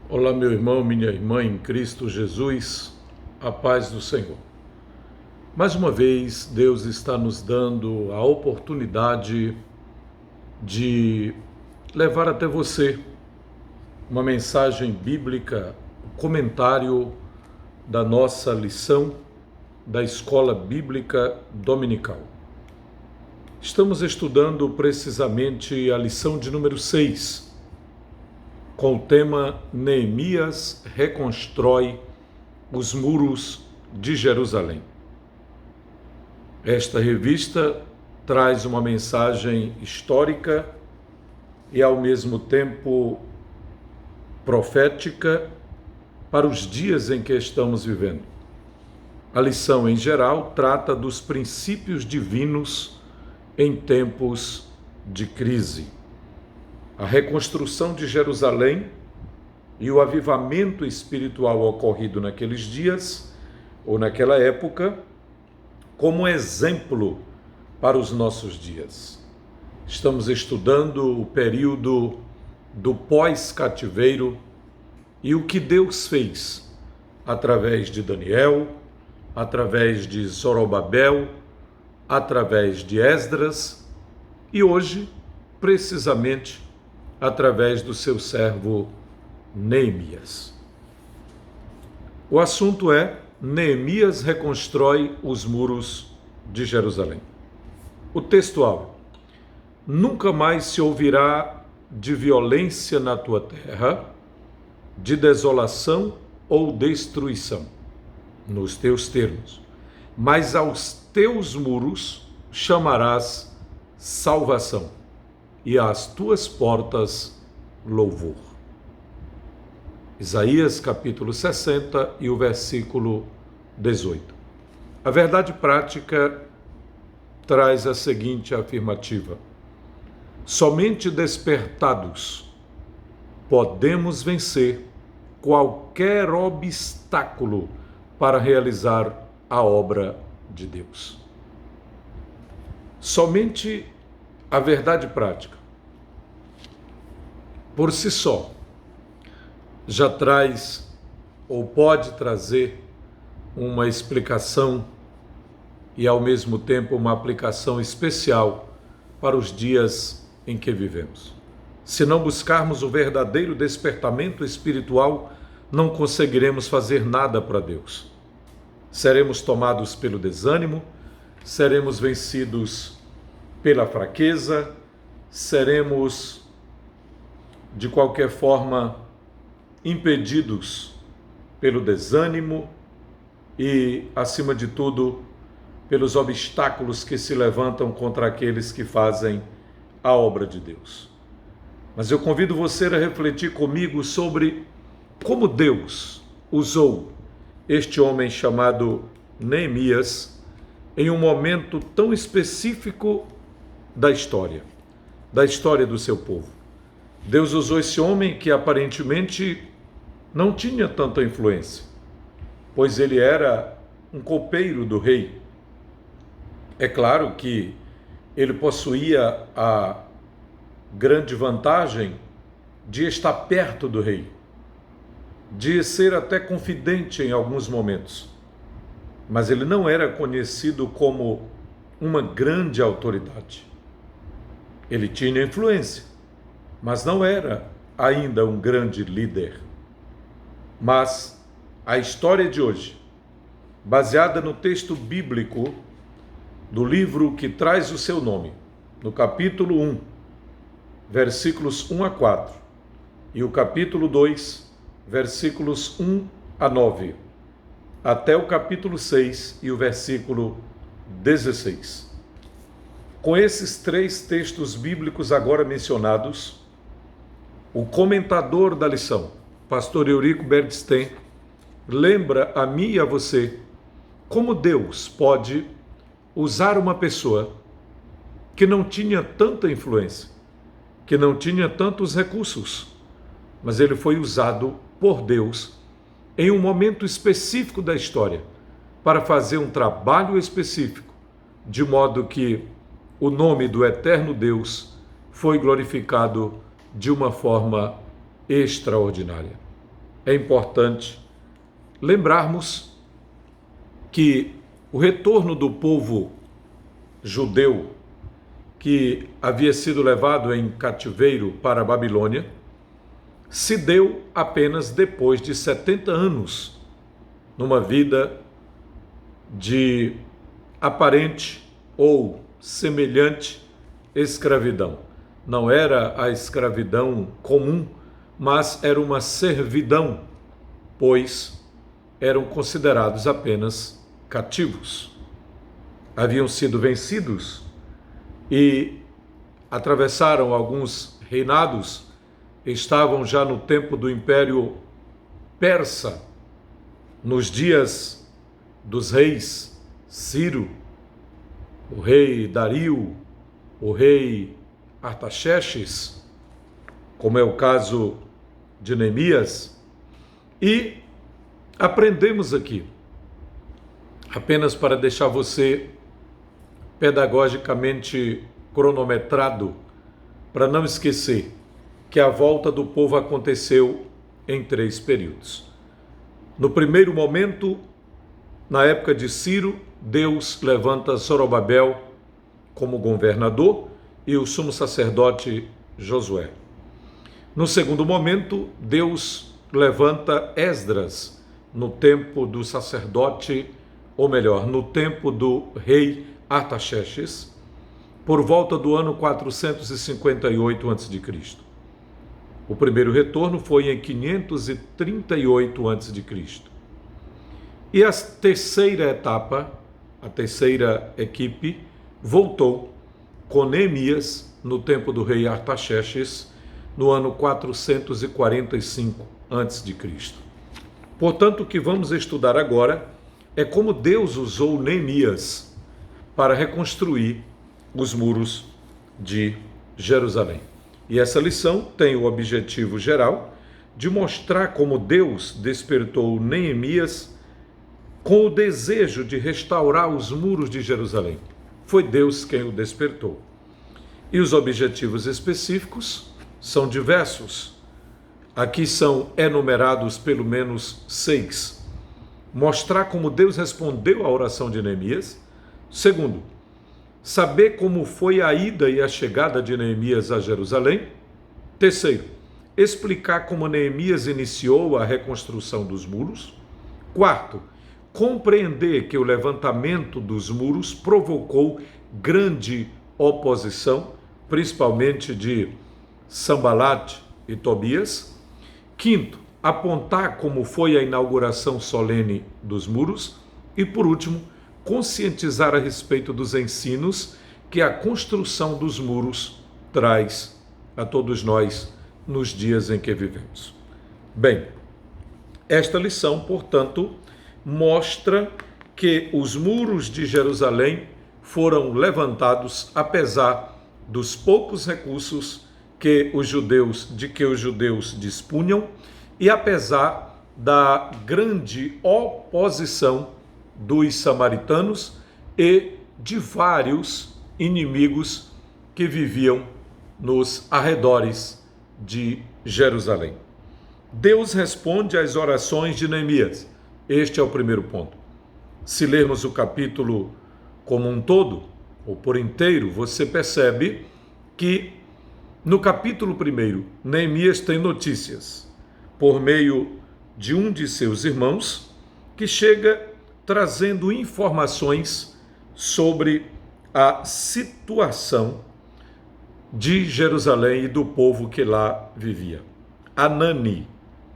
Olá, meu irmão, minha irmã em Cristo Jesus, a paz do Senhor. Mais uma vez, Deus está nos dando a oportunidade de levar até você uma mensagem bíblica, um comentário da nossa lição da Escola Bíblica Dominical. Estamos estudando precisamente a lição de número 6, com o tema Neemias reconstrói os muros de Jerusalém. Esta revista traz uma mensagem histórica e, ao mesmo tempo, profética para os dias em que estamos vivendo. A lição, em geral, trata dos princípios divinos em tempos de crise. A reconstrução de Jerusalém e o avivamento espiritual ocorrido naqueles dias ou naquela época, como exemplo para os nossos dias. Estamos estudando o período do pós-cativeiro e o que Deus fez através de Daniel, através de Zorobabel, através de Esdras e hoje, precisamente, através do seu servo Neemias. O assunto é: Neemias reconstrói os muros de Jerusalém. O textual: nunca mais se ouvirá de violência na tua terra, de desolação ou destruição, nos teus termos, mas aos teus muros chamarás salvação, e às tuas portas louvor. Isaías capítulo 60 e o versículo 18. A verdade prática traz a seguinte afirmativa: somente despertados podemos vencer qualquer obstáculo para realizar a obra de Deus. Somente a verdade prática, por si só, já traz ou pode trazer uma explicação e, ao mesmo tempo, uma aplicação especial para os dias em que vivemos. Se não buscarmos o verdadeiro despertamento espiritual, não conseguiremos fazer nada para Deus. Seremos tomados pelo desânimo, seremos vencidos pela fraqueza, seremos, de qualquer forma, impedidos pelo desânimo e, acima de tudo, pelos obstáculos que se levantam contra aqueles que fazem a obra de Deus. Mas eu convido você a refletir comigo sobre como Deus usou este homem chamado Neemias em um momento tão específico da história do seu povo. Deus usou esse homem que aparentemente não tinha tanta influência, pois ele era um copeiro do rei. É claro que ele possuía a grande vantagem de estar perto do rei, de ser até confidente em alguns momentos, mas ele não era conhecido como uma grande autoridade. Ele tinha influência, mas não era ainda um grande líder. Mas a história de hoje, baseada no texto bíblico do livro que traz o seu nome, no capítulo 1, versículos 1 a 4, e o capítulo 2, versículos 1 a 9, até o capítulo 6 e o versículo 16. Com esses três textos bíblicos agora mencionados, o comentador da lição, pastor Eurico Bergstein, lembra a mim e a você como Deus pode usar uma pessoa que não tinha tanta influência, que não tinha tantos recursos, mas ele foi usado por Deus em um momento específico da história para fazer um trabalho específico, de modo que o nome do eterno Deus foi glorificado de uma forma extraordinária. é importante lembrarmos que o retorno do povo judeu que havia sido levado em cativeiro para a Babilônia se deu apenas depois de 70 anos, numa vida de aparente ou semelhante escravidão. Não era a escravidão comum, mas era uma servidão, pois eram considerados apenas cativos. Haviam sido vencidos e atravessaram alguns reinados, estavam já no tempo do Império Persa, nos dias dos reis Ciro, o rei Dario, o rei Artaxerxes, como é o caso de Neemias, e aprendemos aqui, apenas para deixar você pedagogicamente cronometrado, para não esquecer que a volta do povo aconteceu em 3 períodos. No primeiro momento, na época de Ciro, Deus levanta Zorobabel como governador e o sumo sacerdote Josué. No segundo momento, Deus levanta Esdras no tempo do sacerdote, ou melhor, no tempo do rei Artaxerxes, por volta do ano 458 a.C. O primeiro retorno foi em 538 a.C. E a terceira etapa, a terceira equipe, voltou com Neemias no tempo do rei Artaxerxes, no ano 445 a.C. Portanto, o que vamos estudar agora é como Deus usou Neemias para reconstruir os muros de Jerusalém. E essa lição tem o objetivo geral de mostrar como Deus despertou Neemias com o desejo de restaurar os muros de Jerusalém. Foi Deus quem o despertou. E os objetivos específicos são diversos. Aqui são enumerados pelo menos 6. Mostrar como Deus respondeu à oração de Neemias. Segundo, saber como foi a ida e a chegada de Neemias a Jerusalém. Terceiro, explicar como Neemias iniciou a reconstrução dos muros. Quarto, compreender que o levantamento dos muros provocou grande oposição, principalmente de Sanbalat e Tobias. Quinto, apontar como foi a inauguração solene dos muros. E, por último, conscientizar a respeito dos ensinos que a construção dos muros traz a todos nós nos dias em que vivemos. Bem, esta lição, portanto, mostra que os muros de Jerusalém foram levantados apesar dos poucos recursos que os judeus dispunham e apesar da grande oposição dos samaritanos e de vários inimigos que viviam nos arredores de Jerusalém. Deus responde às orações de Neemias. Este é o primeiro ponto. Se lermos o capítulo como um todo, ou por inteiro, você percebe que no capítulo 1, Neemias tem notícias por meio de um de seus irmãos que chega trazendo informações sobre a situação de Jerusalém e do povo que lá vivia. Anani,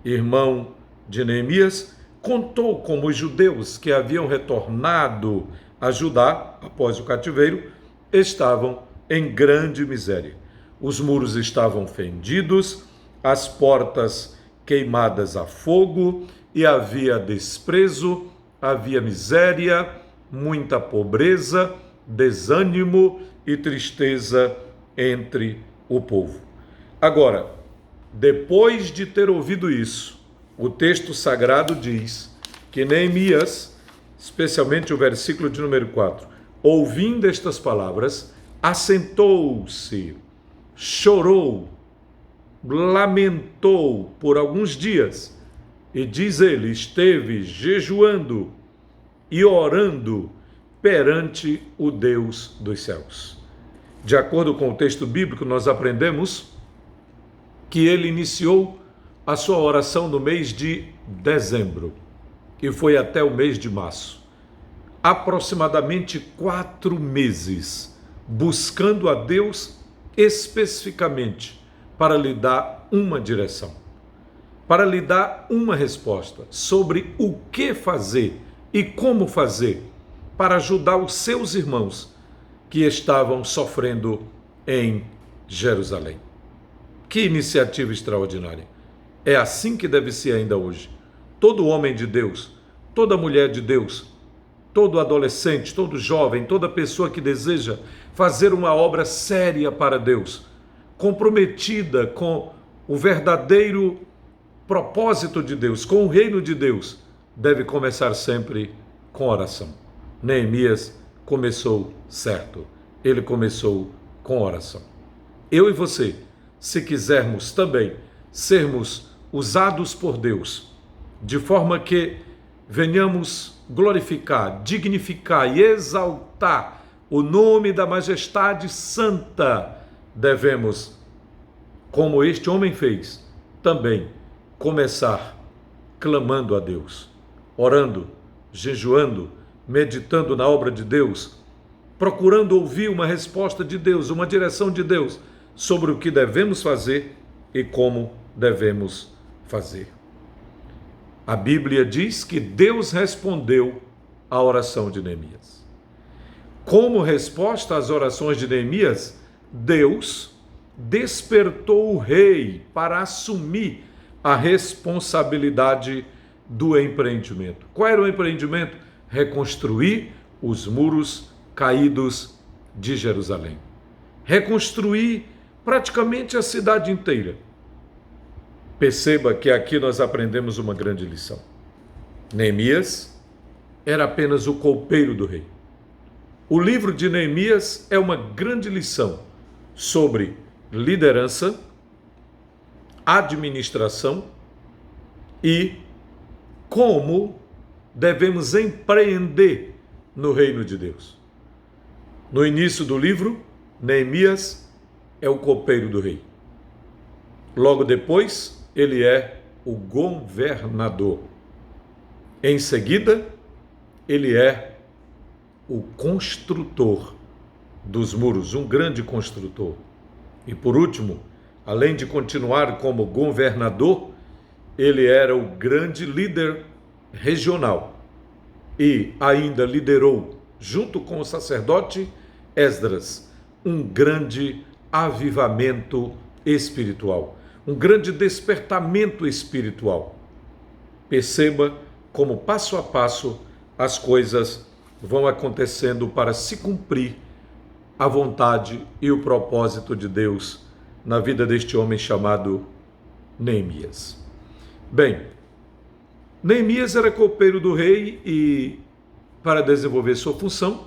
irmão de Neemias, contou como os judeus que haviam retornado a Judá após o cativeiro estavam em grande miséria. Os muros estavam fendidos, as portas queimadas a fogo, e havia desprezo, havia miséria, muita pobreza, desânimo e tristeza entre o povo. Agora, depois de ter ouvido isso, o texto sagrado diz que Neemias, especialmente o versículo de número 4, ouvindo estas palavras, assentou-se, chorou, lamentou por alguns dias E diz ele, esteve jejuando e orando perante o Deus dos céus. De acordo com o texto bíblico, nós aprendemos que ele iniciou a sua oração no mês de dezembro e foi até o mês de março. Aproximadamente 4 meses, buscando a Deus especificamente para lhe dar uma direção, para lhe dar uma resposta sobre o que fazer e como fazer para ajudar os seus irmãos que estavam sofrendo em Jerusalém. Que iniciativa extraordinária! É assim que deve ser ainda hoje. Todo homem de Deus, toda mulher de Deus, todo adolescente, todo jovem, toda pessoa que deseja fazer uma obra séria para Deus, comprometida com o verdadeiro propósito de Deus, com o reino de Deus, deve começar sempre com oração. Neemias começou certo. Ele começou com oração. Eu e você, se quisermos também sermos usados por Deus, de forma que venhamos glorificar, dignificar e exaltar o nome da majestade santa, devemos, como este homem fez, também começar clamando a Deus, orando, jejuando, meditando na obra de Deus, procurando ouvir uma resposta de Deus, uma direção de Deus sobre o que devemos fazer e como devemos fazer. A Bíblia diz que Deus respondeu à oração de Neemias. Como resposta às orações de Neemias, Deus despertou o rei para assumir a responsabilidade do empreendimento. Qual era o empreendimento? Reconstruir os muros caídos de Jerusalém. Reconstruir praticamente a cidade inteira. Perceba que aqui nós aprendemos uma grande lição. Neemias era apenas o copeiro do rei. O livro de Neemias é uma grande lição sobre liderança, administração e como devemos empreender no reino de Deus. No início do livro, Neemias é o copeiro do rei. Logo depois, ele é o governador. Em seguida, ele é o construtor dos muros, um grande construtor. E por último, além de continuar como governador, ele era o grande líder regional e ainda liderou, junto com o sacerdote Esdras, um grande avivamento espiritual, um grande despertamento espiritual. Perceba como passo a passo as coisas vão acontecendo para se cumprir a vontade e o propósito de Deus na vida deste homem chamado Neemias. Bem, Neemias era copeiro do rei e, para desenvolver sua função,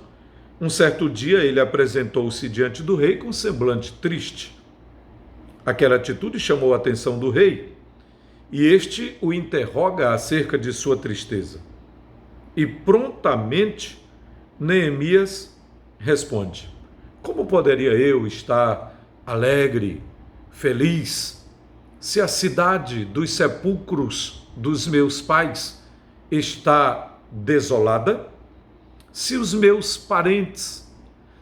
um certo dia ele apresentou-se diante do rei com um semblante triste. Aquela atitude chamou a atenção do rei e este o interroga acerca de sua tristeza. E prontamente Neemias responde: como poderia eu estar alegre, feliz, se a cidade dos sepulcros dos meus pais está desolada? Se os meus parentes,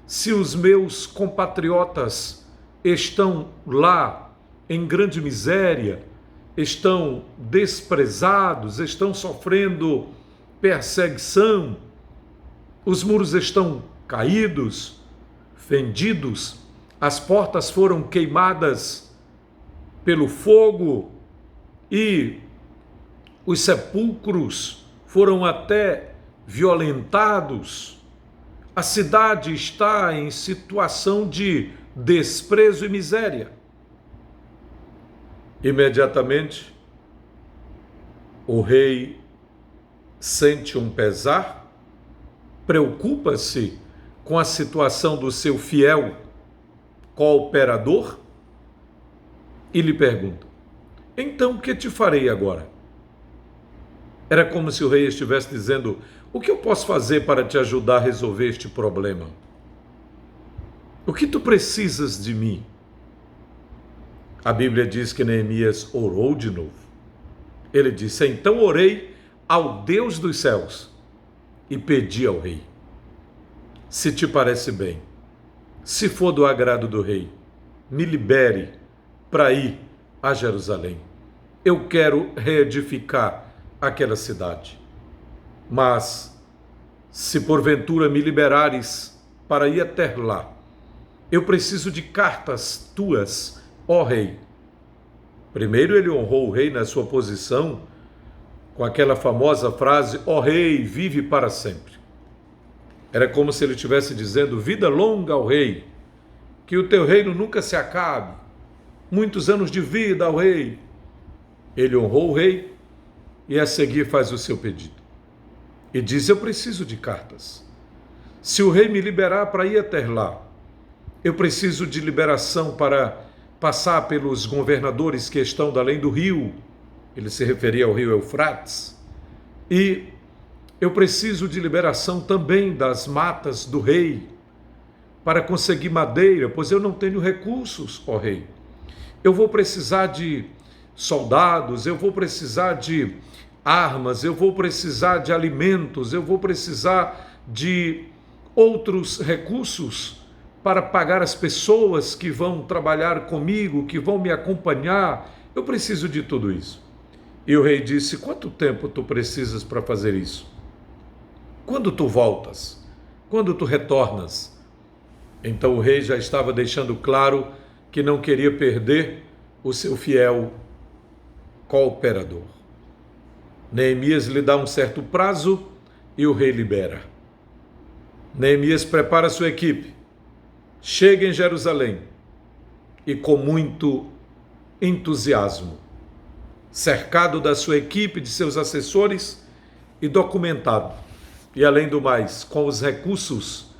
se os meus compatriotas estão lá em grande miséria, estão desprezados, estão sofrendo perseguição, os muros estão caídos, fendidos, as portas foram queimadas pelo fogo e os sepulcros foram até violentados. A cidade está em situação de desprezo e miséria. Imediatamente, o rei sente um pesar, preocupa-se com a situação do seu fiel cooperador e lhe pergunta: então, o que te farei agora? Era como se o rei estivesse dizendo: o que eu posso fazer para te ajudar a resolver este problema? O que tu precisas de mim? A Bíblia diz que Neemias orou de novo. Ele disse: então orei ao Deus dos céus e pedi ao rei. Se te parece bem, se for do agrado do rei, me libere para ir a Jerusalém. Eu quero reedificar aquela cidade. Mas, se porventura me liberares para ir até lá, eu preciso de cartas tuas, ó rei. Primeiro ele honrou o rei na sua posição com aquela famosa frase: ó rei, vive para sempre. Era como se ele estivesse dizendo: vida longa ao rei, que o teu reino nunca se acabe, muitos anos de vida ao rei. Ele honrou o rei e a seguir faz o seu pedido. E diz: eu preciso de cartas. Se o rei me liberar para ir até lá, eu preciso de liberação para passar pelos governadores que estão além do rio. Ele se referia ao rio Eufrates. E eu preciso de liberação também das matas do rei, para conseguir madeira, pois eu não tenho recursos, ó rei. Eu vou precisar de soldados, eu vou precisar de armas, eu vou precisar de alimentos, eu vou precisar de outros recursos para pagar as pessoas que vão trabalhar comigo, que vão me acompanhar. Eu preciso de tudo isso. E o rei disse: quanto tempo tu precisas para fazer isso? Quando tu voltas? Quando tu retornas? Então o rei já estava deixando claro que não queria perder o seu fiel cooperador. Neemias lhe dá um certo prazo e o rei libera. Neemias prepara sua equipe, chega em Jerusalém e, com muito entusiasmo, cercado da sua equipe, de seus assessores e documentado, e além do mais, com os recursos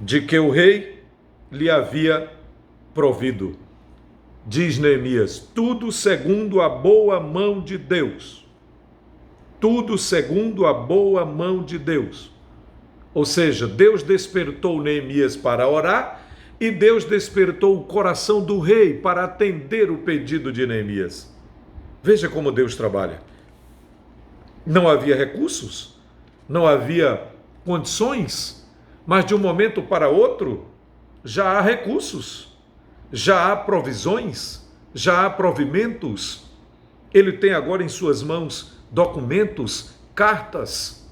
de que o rei lhe havia provido. Diz Neemias: tudo segundo a boa mão de Deus. Tudo segundo a boa mão de Deus. Ou seja, Deus despertou Neemias para orar e Deus despertou o coração do rei para atender o pedido de Neemias. Veja como Deus trabalha. Não havia recursos, não havia condições, mas de um momento para outro já há recursos, já há provisões, já há provimentos. Ele tem agora em suas mãos documentos, cartas.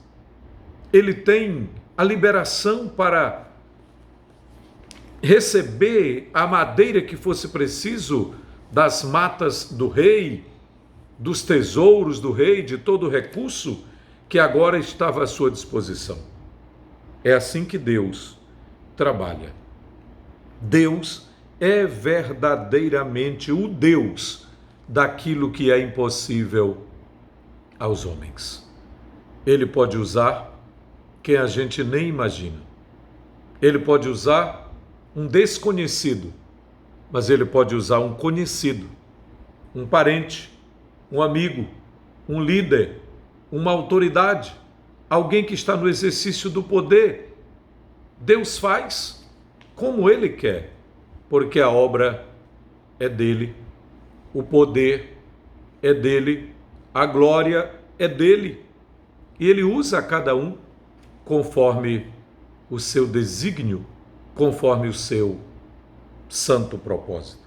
Ele tem a liberação para receber a madeira que fosse preciso das matas do rei, dos tesouros do rei, de todo o recurso que agora estava à sua disposição. É assim que Deus trabalha. Deus é verdadeiramente o Deus daquilo que é impossível aos homens. Ele pode usar quem a gente nem imagina. Ele pode usar um desconhecido, mas ele pode usar um conhecido, um parente, um amigo, um líder, uma autoridade, alguém que está no exercício do poder. Deus faz como Ele quer, porque a obra é dele, o poder é dele, a glória é dele, e Ele usa cada um conforme o seu desígnio, conforme o seu santo propósito.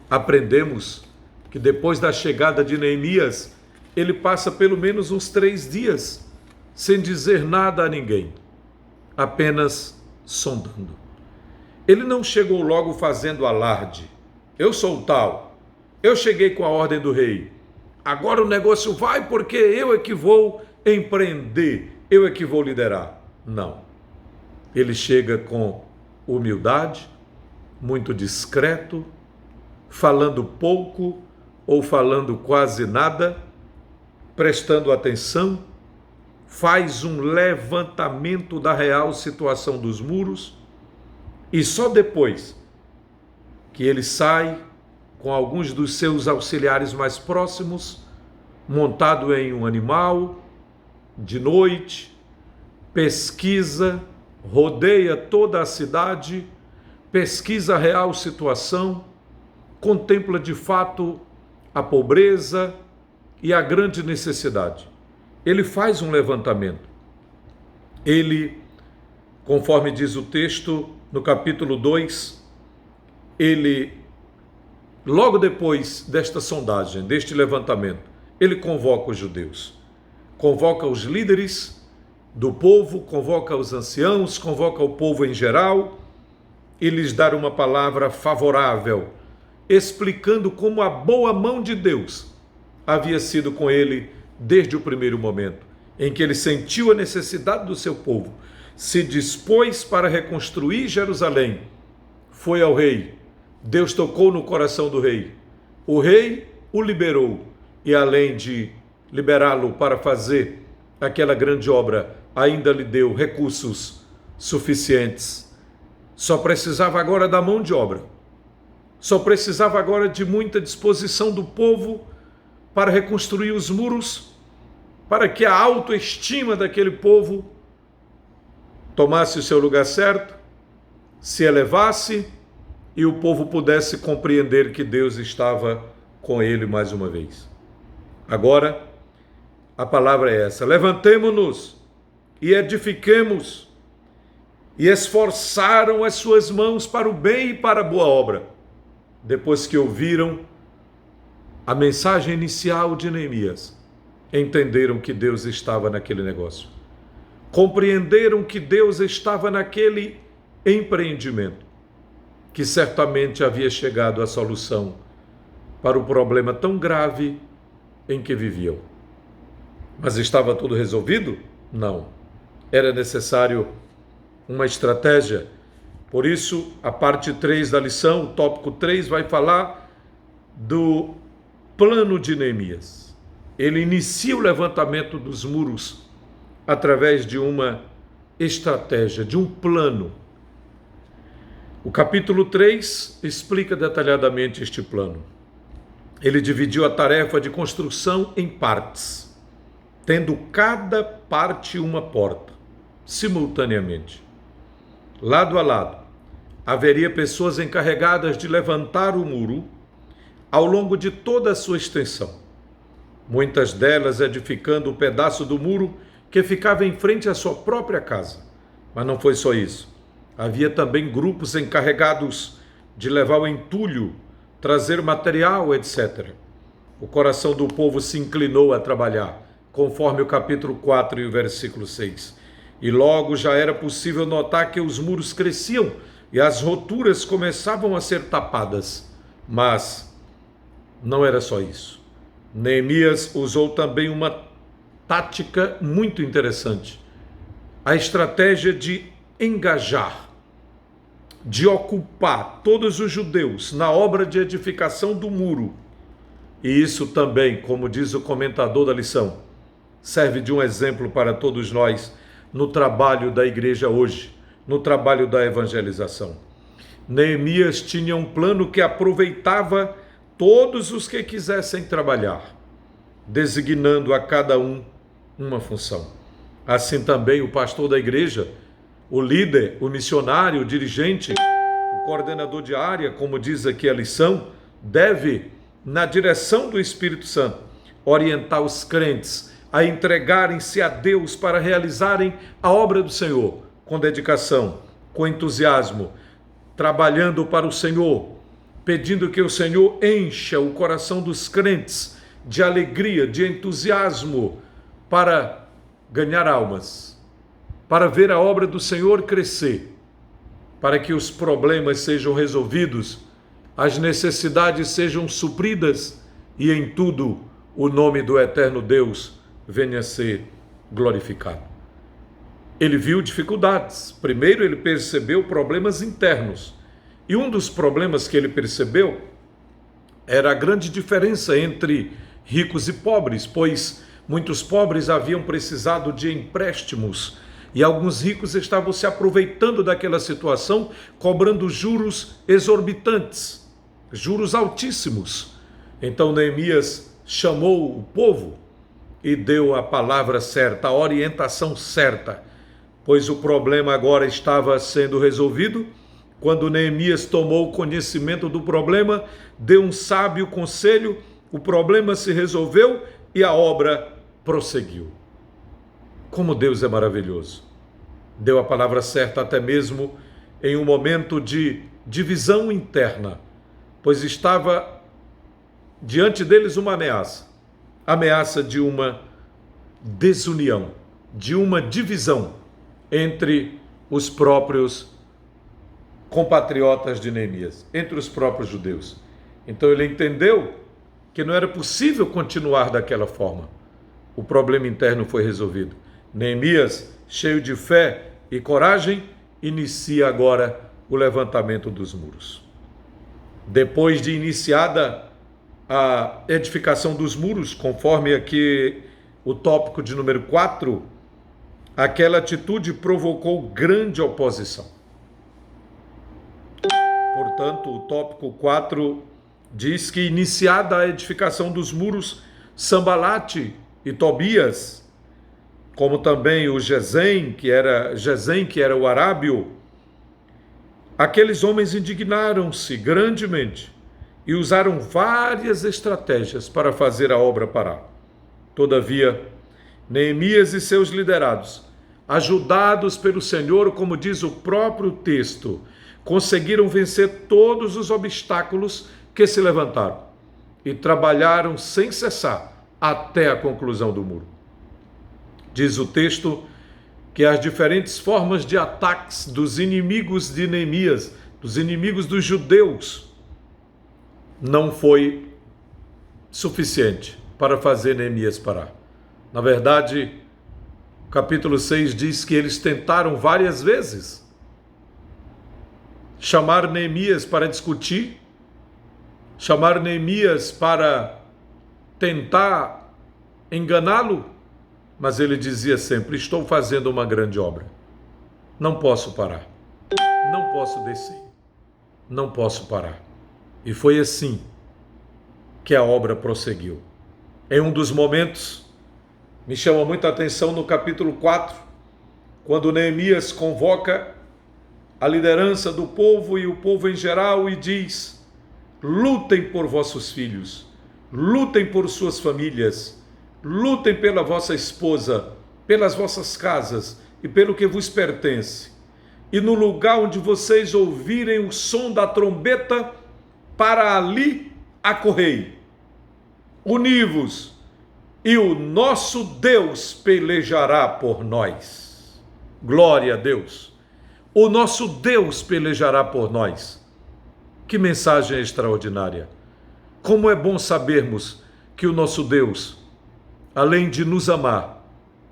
Aprendemos que depois da chegada de Neemias, ele passa pelo menos uns 3 dias sem dizer nada a ninguém, apenas sondando. Ele não chegou logo fazendo alarde: eu sou tal, eu cheguei com a ordem do rei, agora o negócio vai porque eu é que vou empreender, eu é que vou liderar. Não. Ele chega com humildade, muito discreto, falando pouco ou falando quase nada, prestando atenção, faz um levantamento da real situação dos muros e só depois que ele sai com alguns dos seus auxiliares mais próximos, montado em um animal, de noite, pesquisa, rodeia toda a cidade, pesquisa a real situação, contempla de fato a pobreza e a grande necessidade. Ele faz um levantamento. Ele, conforme diz o texto no capítulo 2, ele, logo depois desta sondagem, deste levantamento, ele convoca os judeus, convoca os líderes do povo, convoca os anciãos, convoca o povo em geral e lhes dá uma palavra favorável, explicando como a boa mão de Deus havia sido com ele desde o primeiro momento, em que ele sentiu a necessidade do seu povo, se dispôs para reconstruir Jerusalém, foi ao rei, Deus tocou no coração do rei, o rei o liberou e além de liberá-lo para fazer aquela grande obra, ainda lhe deu recursos suficientes. Só precisava agora da mão de obra, só precisava agora de muita disposição do povo para reconstruir os muros, para que a autoestima daquele povo tomasse o seu lugar certo, se elevasse e o povo pudesse compreender que Deus estava com ele mais uma vez. Agora, a palavra é essa: levantemo-nos e edifiquemos. E esforçaram as suas mãos para o bem e para a boa obra. Depois que ouviram a mensagem inicial de Neemias, entenderam que Deus estava naquele negócio. Compreenderam que Deus estava naquele empreendimento, que certamente havia chegado à solução para o problema tão grave em que viviam. Mas estava tudo resolvido? Não. Era necessário uma estratégia. Por isso, a parte 3 da lição, o tópico 3, vai falar do plano de Neemias. Ele inicia o levantamento dos muros através de uma estratégia, de um plano. O capítulo 3 explica detalhadamente este plano. Ele dividiu a tarefa de construção em partes, tendo cada parte uma porta, simultaneamente. Lado a lado, haveria pessoas encarregadas de levantar o muro ao longo de toda a sua extensão. Muitas delas edificando o pedaço do muro que ficava em frente à sua própria casa. Mas não foi só isso. Havia também grupos encarregados de levar o entulho, trazer material, etc. O coração do povo se inclinou a trabalhar, conforme o capítulo 4 e o versículo 6. E logo já era possível notar que os muros cresciam e as roturas começavam a ser tapadas. Mas não era só isso. Neemias usou também uma tática muito interessante. A estratégia de engajar, de ocupar todos os judeus na obra de edificação do muro. E isso também, como diz o comentador da lição, serve de um exemplo para todos nós no trabalho da igreja hoje, no trabalho da evangelização. Neemias tinha um plano que aproveitava todos os que quisessem trabalhar, designando a cada um uma função. Assim também o pastor da igreja, o líder, o missionário, o dirigente, o coordenador de área, como diz aqui a lição, deve, na direção do Espírito Santo, orientar os crentes a entregarem-se a Deus para realizarem a obra do Senhor, com dedicação, com entusiasmo, trabalhando para o Senhor, pedindo que o Senhor encha o coração dos crentes de alegria, de entusiasmo, para ganhar almas, para ver a obra do Senhor crescer, para que os problemas sejam resolvidos, as necessidades sejam supridas e em tudo o nome do eterno Deus venha a ser glorificado. Ele viu dificuldades. Primeiro, ele percebeu problemas internos. E um dos problemas que ele percebeu era a grande diferença entre ricos e pobres, pois muitos pobres haviam precisado de empréstimos e alguns ricos estavam se aproveitando daquela situação, cobrando juros exorbitantes, juros altíssimos. Então Neemias chamou o povo e deu a palavra certa, a orientação certa, pois o problema agora estava sendo resolvido. Quando Neemias tomou conhecimento do problema, deu um sábio conselho, o problema se resolveu e a obra prosseguiu. Como Deus é maravilhoso! Deu a palavra certa até mesmo em um momento de divisão interna, pois estava diante deles uma ameaça de uma desunião, de uma divisão entre os próprios compatriotas de Neemias, entre os próprios judeus. Então ele entendeu que não era possível continuar daquela forma. O problema interno foi resolvido. Neemias, cheio de fé e coragem, inicia agora o levantamento dos muros. Depois de iniciada a edificação dos muros, conforme aqui o tópico de número 4, aquela atitude provocou grande oposição. Portanto, o tópico 4 diz que, iniciada a edificação dos muros, Sambalate e Tobias, como também o Gesem, que era o arábio, aqueles homens indignaram-se grandemente e usaram várias estratégias para fazer a obra parar. Todavia, Neemias e seus liderados, ajudados pelo Senhor, como diz o próprio texto, conseguiram vencer todos os obstáculos que se levantaram e trabalharam sem cessar até a conclusão do muro. Diz o texto que as diferentes formas de ataques dos inimigos de Neemias, dos inimigos dos judeus, não foi suficiente para fazer Neemias parar. Na verdade, o capítulo 6 diz que eles tentaram várias vezes chamar Neemias para discutir, chamar Neemias para tentar enganá-lo, mas ele dizia sempre: estou fazendo uma grande obra, não posso parar, não posso descer, não posso parar. E foi assim que a obra prosseguiu. Em um dos momentos, me chama muita atenção no capítulo 4, quando Neemias convoca a liderança do povo e o povo em geral e diz: lutem por vossos filhos, lutem por suas famílias, lutem pela vossa esposa, pelas vossas casas e pelo que vos pertence. E no lugar onde vocês ouvirem o som da trombeta, para ali acorrei. Uni-vos, e o nosso Deus pelejará por nós. Glória a Deus! O nosso Deus pelejará por nós. Que mensagem extraordinária! Como é bom sabermos que o nosso Deus, além de nos amar,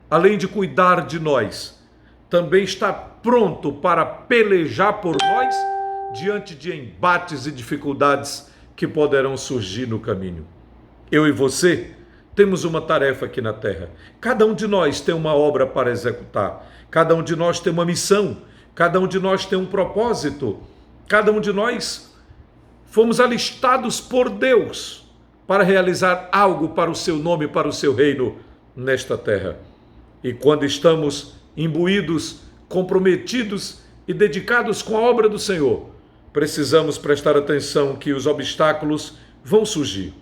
além de cuidar de nós, também está pronto para pelejar por nós diante de embates e dificuldades que poderão surgir no caminho. Eu e você temos uma tarefa aqui na terra. Cada um de nós tem uma obra para executar. Cada um de nós tem uma missão. Cada um de nós tem um propósito. Cada um de nós fomos alistados por Deus para realizar algo para o seu nome, para o seu reino nesta terra. E quando estamos imbuídos, comprometidos e dedicados com a obra do Senhor, precisamos prestar atenção que os obstáculos vão surgir.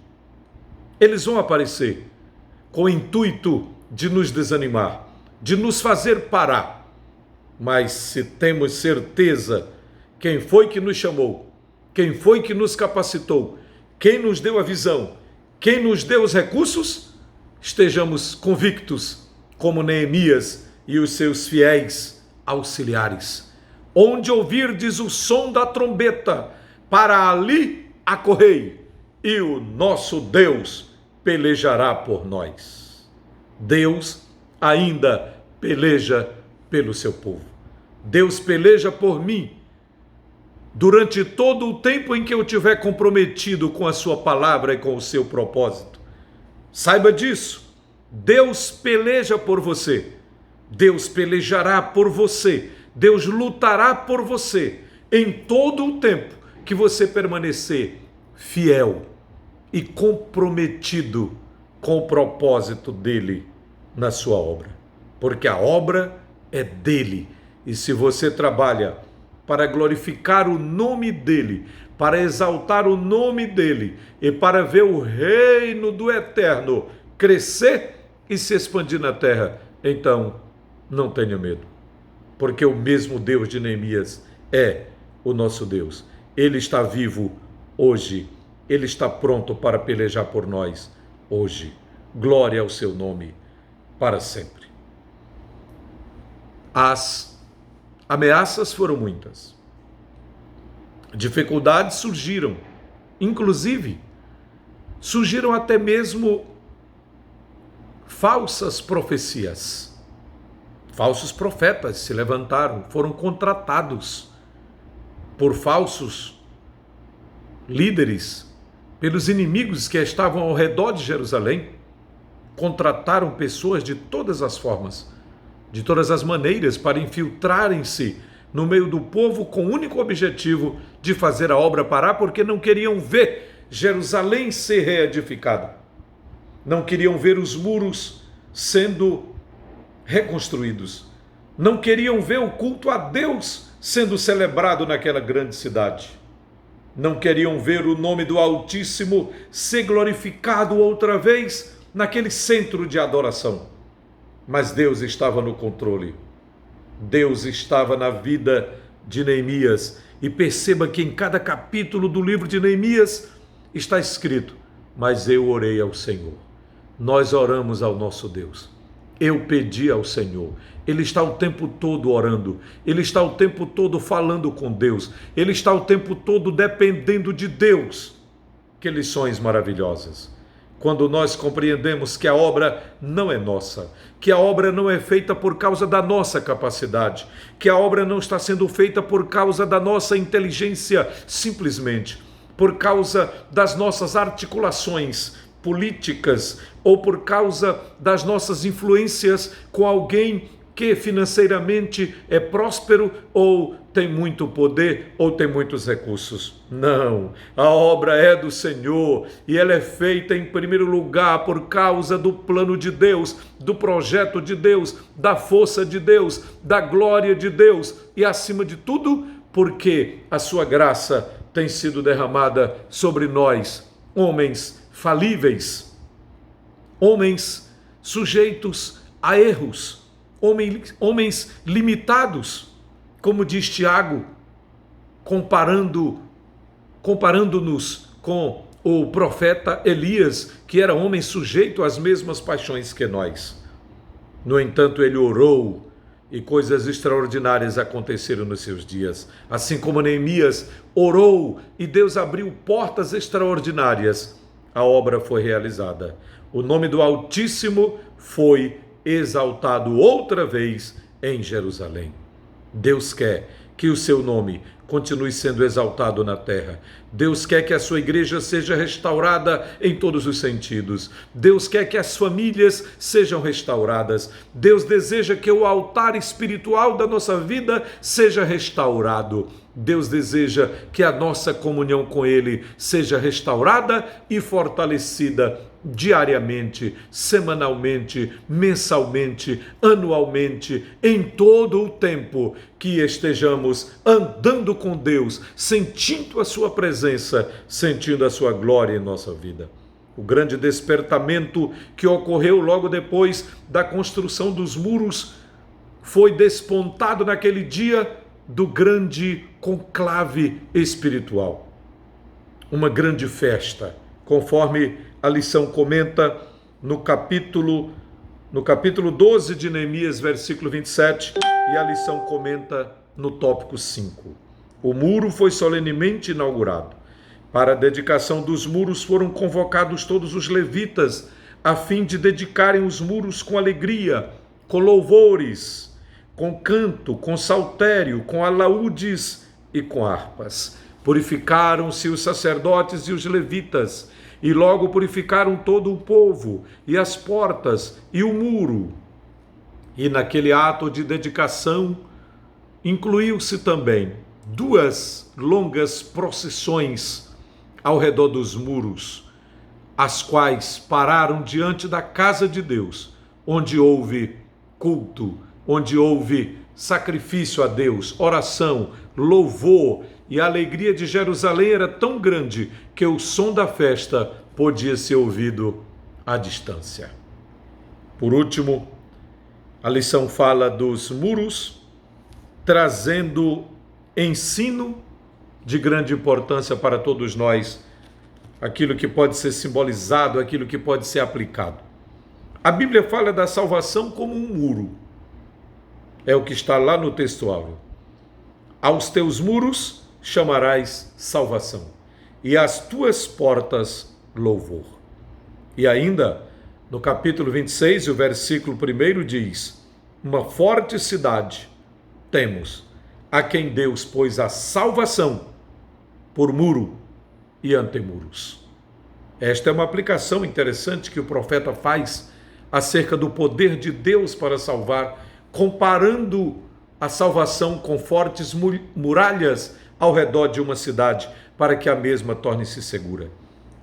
Eles vão aparecer com o intuito de nos desanimar, de nos fazer parar. Mas se temos certeza quem foi que nos chamou, quem foi que nos capacitou, quem nos deu a visão, quem nos deu os recursos, estejamos convictos, como Neemias e os seus fiéis auxiliares. Onde ouvirdes o som da trombeta, para ali acorrei, e o nosso Deus pelejará por nós. Deus ainda peleja pelo seu povo. Deus peleja por mim durante todo o tempo em que eu estiver comprometido com a sua palavra e com o seu propósito. Saiba disso. Deus peleja por você. Deus pelejará por você. Deus lutará por você em todo o tempo que você permanecer fiel e comprometido com o propósito dele na sua obra. Porque a obra é dele. E se você trabalha para glorificar o nome dele, para exaltar o nome dele e para ver o reino do Eterno crescer e se expandir na terra, então não tenha medo, porque o mesmo Deus de Neemias é o nosso Deus. Ele está vivo hoje, ele está pronto para pelejar por nós hoje. Glória ao seu nome para sempre. As ameaças foram muitas. Dificuldades surgiram, inclusive surgiram até mesmo falsas profecias. Falsos profetas se levantaram, foram contratados por falsos líderes, pelos inimigos que estavam ao redor de Jerusalém. Contrataram pessoas de todas as formas, de todas as maneiras, para infiltrarem-se no meio do povo com o único objetivo de fazer a obra parar, porque não queriam ver Jerusalém ser reedificada. Não queriam ver os muros sendo reconstruídos. Não queriam ver o culto a Deus sendo celebrado naquela grande cidade. Não queriam ver o nome do Altíssimo ser glorificado outra vez naquele centro de adoração. Mas Deus estava no controle. Deus estava na vida de Neemias. E perceba que em cada capítulo do livro de Neemias está escrito: mas eu orei ao Senhor. Nós oramos ao nosso Deus. Eu pedi ao Senhor. Ele está o tempo todo orando. Ele está o tempo todo falando com Deus. Ele está o tempo todo dependendo de Deus. Que lições maravilhosas. Quando nós compreendemos que a obra não é nossa, que a obra não é feita por causa da nossa capacidade, que a obra não está sendo feita por causa da nossa inteligência, simplesmente por causa das nossas articulações políticas ou por causa das nossas influências com alguém que financeiramente é próspero ou tem muito poder ou tem muitos recursos. Não, a obra é do Senhor e ela é feita em primeiro lugar por causa do plano de Deus, do projeto de Deus, da força de Deus, da glória de Deus e acima de tudo porque a sua graça tem sido derramada sobre nós, homens falíveis, homens sujeitos a erros, homens limitados, como diz Tiago, comparando-nos com o profeta Elias, que era homem sujeito às mesmas paixões que nós. No entanto, ele orou e coisas extraordinárias aconteceram nos seus dias. Assim como Neemias orou e Deus abriu portas extraordinárias, a obra foi realizada. O nome do Altíssimo foi exaltado outra vez em Jerusalém. Deus quer que o seu nome continue sendo exaltado na terra. Deus quer que a sua igreja seja restaurada em todos os sentidos. Deus quer que as famílias sejam restauradas. Deus deseja que o altar espiritual da nossa vida seja restaurado. Deus deseja que a nossa comunhão com Ele seja restaurada e fortalecida diariamente, semanalmente, mensalmente, anualmente, em todo o tempo que estejamos andando com Deus, sentindo a sua presença, sentindo a sua glória em nossa vida. O grande despertamento que ocorreu logo depois da construção dos muros foi despontado naquele dia do grande conclave espiritual. Uma grande festa, conforme a lição comenta no capítulo 12 de Neemias, versículo 27, e a lição comenta no tópico 5. O muro foi solenemente inaugurado. Para a dedicação dos muros foram convocados todos os levitas, a fim de dedicarem os muros com alegria, com louvores, com canto, com saltério, com alaúdes e com harpas. Purificaram-se os sacerdotes e os levitas, e logo purificaram todo o povo, e as portas, e o muro. E naquele ato de dedicação, incluiu-se também 2 longas procissões ao redor dos muros, as quais pararam diante da casa de Deus, onde houve culto, onde houve sacrifício a Deus, oração, louvor, e a alegria de Jerusalém era tão grande que o som da festa podia ser ouvido à distância. Por último, a lição fala dos muros, trazendo ensino de grande importância para todos nós, aquilo que pode ser simbolizado, aquilo que pode ser aplicado. A Bíblia fala da salvação como um muro. É o que está lá no texto áureo. Aos teus muros chamarás salvação, e às tuas portas louvor. E ainda, no capítulo 26, o versículo 1 diz: uma forte cidade temos, a quem Deus pôs a salvação por muro e antemuros. Esta é uma aplicação interessante que o profeta faz acerca do poder de Deus para salvar, comparando a salvação com fortes muralhas ao redor de uma cidade, para que a mesma torne-se segura.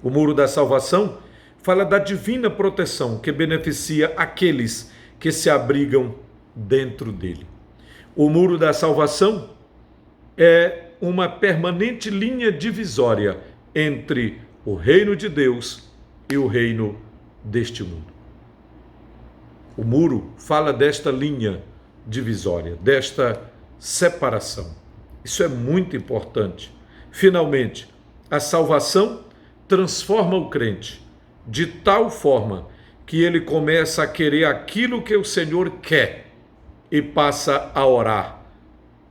O muro da salvação fala da divina proteção que beneficia aqueles que se abrigam dentro dele. O muro da salvação é uma permanente linha divisória entre o reino de Deus e o reino deste mundo. O muro fala desta linha divisória, desta separação. Isso é muito importante. Finalmente, a salvação transforma o crente de tal forma que ele começa a querer aquilo que o Senhor quer e passa a orar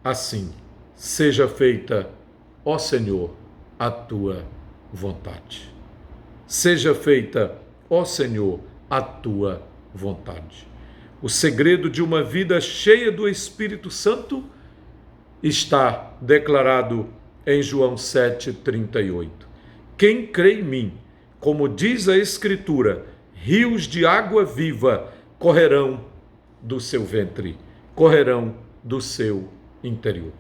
assim: seja feita, ó Senhor, a tua vontade. Seja feita, ó Senhor, a tua vontade. O segredo de uma vida cheia do Espírito Santo está declarado em João 7,38. Quem crê em mim, como diz a Escritura, rios de água viva correrão do seu ventre, correrão do seu interior.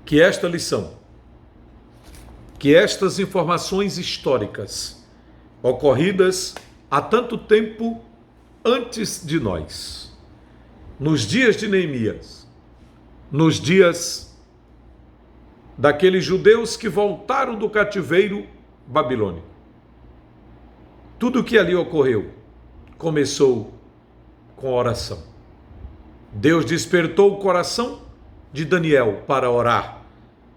Que esta lição, que estas informações históricas ocorridas há tanto tempo antes de nós, nos dias de Neemias, nos dias daqueles judeus que voltaram do cativeiro babilônico, tudo o que ali ocorreu começou com oração. Deus despertou o coração de Daniel para orar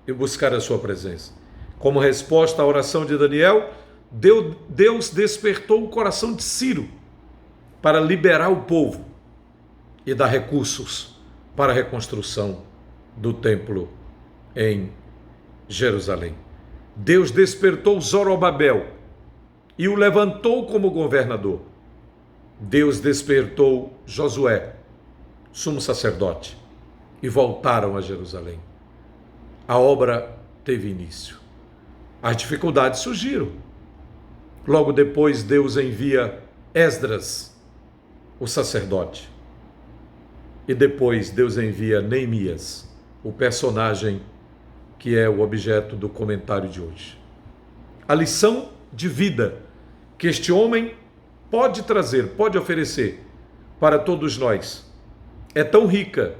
e buscar a sua presença. Como resposta à oração de Daniel, Deus despertou o coração de Ciro para liberar o povo e dar recursos para a reconstrução do templo em Jerusalém. Deus despertou Zorobabel e o levantou como governador. Deus despertou Josué, sumo sacerdote, e voltaram a Jerusalém. A obra teve início. As dificuldades surgiram. Logo depois, Deus envia Esdras, o sacerdote. E depois Deus envia Neemias, o personagem que é o objeto do comentário de hoje. A lição de vida que este homem pode trazer, pode oferecer para todos nós é tão rica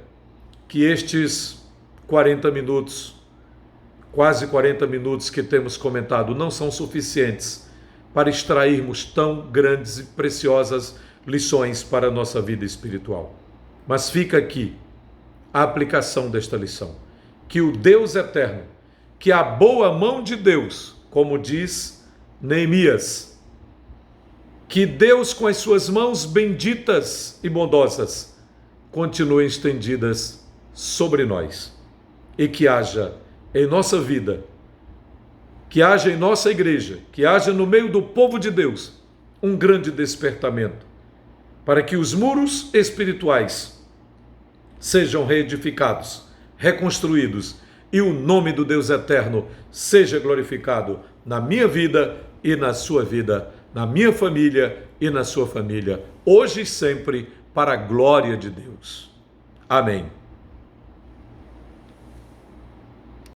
que estes 40 minutos, quase 40 minutos que temos comentado, não são suficientes para extrairmos tão grandes e preciosas lições para a nossa vida espiritual. Mas fica aqui a aplicação desta lição. Que o Deus eterno, que a boa mão de Deus, como diz Neemias, que Deus com as suas mãos benditas e bondosas continuem estendidas sobre nós e que haja em nossa vida, que haja em nossa igreja, que haja no meio do povo de Deus um grande despertamento para que os muros espirituais sejam reedificados, reconstruídos e o nome do Deus eterno seja glorificado na minha vida e na sua vida, na minha família e na sua família, hoje e sempre, para a glória de Deus. Amém.